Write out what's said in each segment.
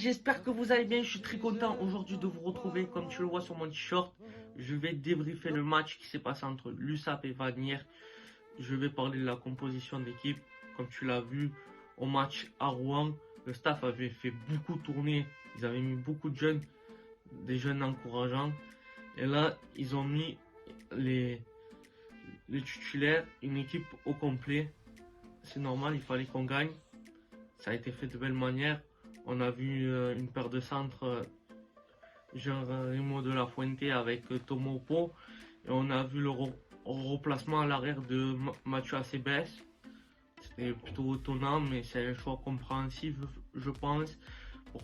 j'espère que vous allez bien. Je suis très content aujourd'hui de vous retrouver. Comme tu le vois sur mon t-shirt, je vais débriefer le match qui s'est passé entre l'USAP et Vanier. Je vais parler de la composition d'équipe. Comme tu l'as vu au match à Rouen, le staff avait fait beaucoup tourner. Ils avaient mis beaucoup de jeunes, des jeunes encourageants. Et là, ils ont mis les titulaires, une équipe au complet. C'est normal, il fallait qu'on gagne. Ça a été fait de belle manière. On a vu une paire de centres, Jean-Remo de la Fuente avec Tomopo. Et on a vu le replacement à l'arrière de Mathieu Acebes. C'était plutôt étonnant, mais c'est un choix compréhensif, je pense, pour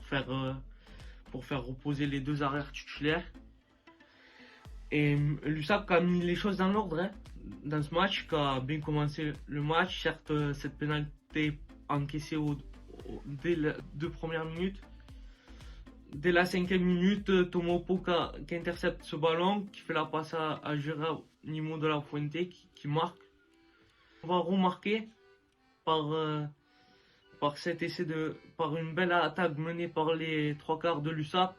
faire reposer les deux arrières titulaires. Et l'USAP a mis les choses dans l'ordre, hein, dans ce match, qui a bien commencé le match. Certes, cette pénalité encaissée dès les 2 premières minutes. Dès la 5e minute, Tomopo qui intercepte ce ballon, qui fait la passe à Jean-Remo de la Fuente, qui marque. On va remarquer par cet essai par une belle attaque menée par les 3/4 de l'USAP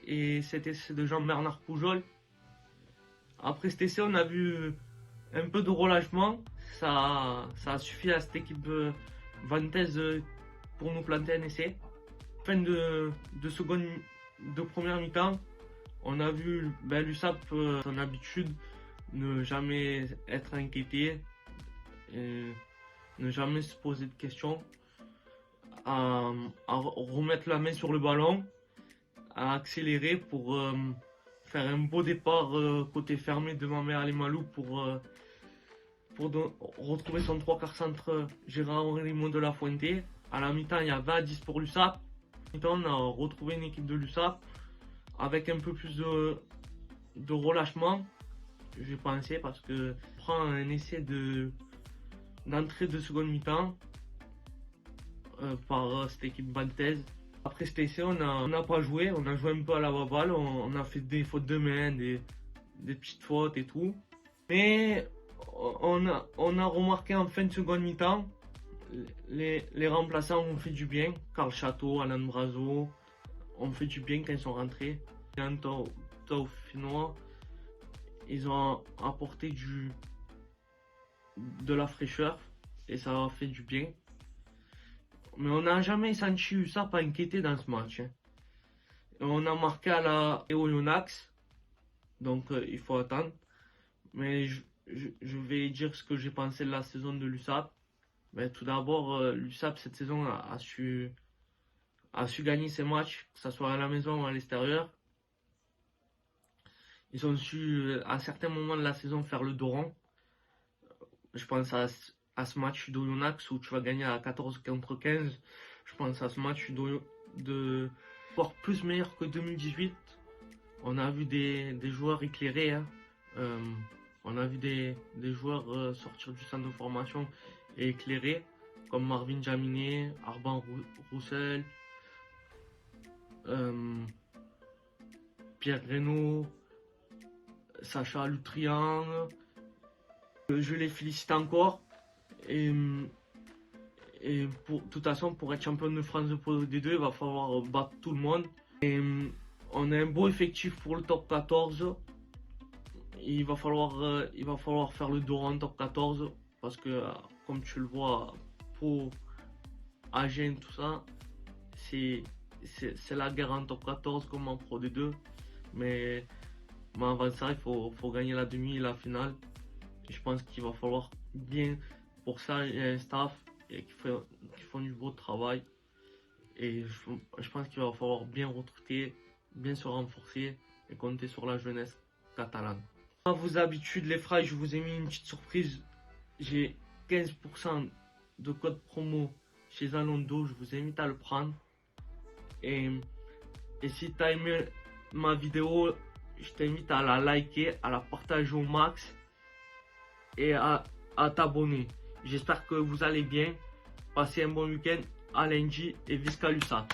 et cet essai de Jean-Bernard Pujol. Après cet essai, on a vu un peu de relâchement. Ça a suffi à cette équipe vantaise pour nous planter un essai. Fin de première mi-temps, on a vu l'USAP, son habitude, ne jamais être inquiété, et ne jamais se poser de questions, à remettre la main sur le ballon, à accélérer pour faire un beau départ côté fermé de Mamer Malou pour retrouver son 3/4 centre Jean-Remo de la Fuente. À la mi-temps, il y avait à 10 pour l'USAP. On a retrouvé une équipe de l'USAP avec un peu plus de relâchement, j'ai pensé, parce que prend un essai d'entrée de seconde mi-temps par cette équipe bantaise. Après cet essai, on n'a pas joué, on a joué un peu à la baballe, on a fait des fautes de main, des petites fautes et tout. Mais on a remarqué en fin de seconde mi-temps, les remplaçants ont fait du bien. Carl Chateau, Alain Brazo ont fait du bien quand ils sont rentrés. Finnois, ils ont apporté de la fraîcheur et ça a fait du bien. Mais on n'a jamais senti USAP inquiété dans ce match. On a marqué à la Oyonnax, donc il faut attendre. Mais je vais dire ce que j'ai pensé de la saison de l'USAP. Mais tout d'abord, l'USAP cette saison a su gagner ses matchs, que ce soit à la maison ou à l'extérieur. Ils ont su à certains moments de la saison faire le dos rond. Je pense à ce match d'Oyonnax où tu vas gagner à 14 contre 15. Je pense à ce match de voire plus meilleur que 2018. On a vu des joueurs éclairés, hein. On a vu des joueurs sortir du centre de formation et éclairés, comme Marvin Jaminet, Arban Roussel, Pierre Reynaud, Sacha Lutrian. Je les félicite encore. Et de toute façon, pour être champion de France de Pro D2, il va falloir battre tout le monde. Et on a un beau effectif pour le top 14. Il va falloir faire le dos en top 14 parce que, comme tu le vois, pour Agen, tout ça, c'est la guerre en top 14 comme en Pro D2. Mais avant ça, il faut gagner la demi et la finale. Et je pense qu'il va falloir bien. Pour ça, il y a un staff qui font du beau travail. Et je pense qu'il va falloir bien recruter, bien se renforcer et compter sur la jeunesse catalane. À vos habitudes, les frères, je vous ai mis une petite surprise. J'ai 15% de code promo chez Zalando. Je vous invite à le prendre. Et si tu as aimé ma vidéo, je t'invite à la liker, à la partager au max et à t'abonner. J'espère que vous allez bien. Passez un bon week-end. À lundi et Visca l'USAP.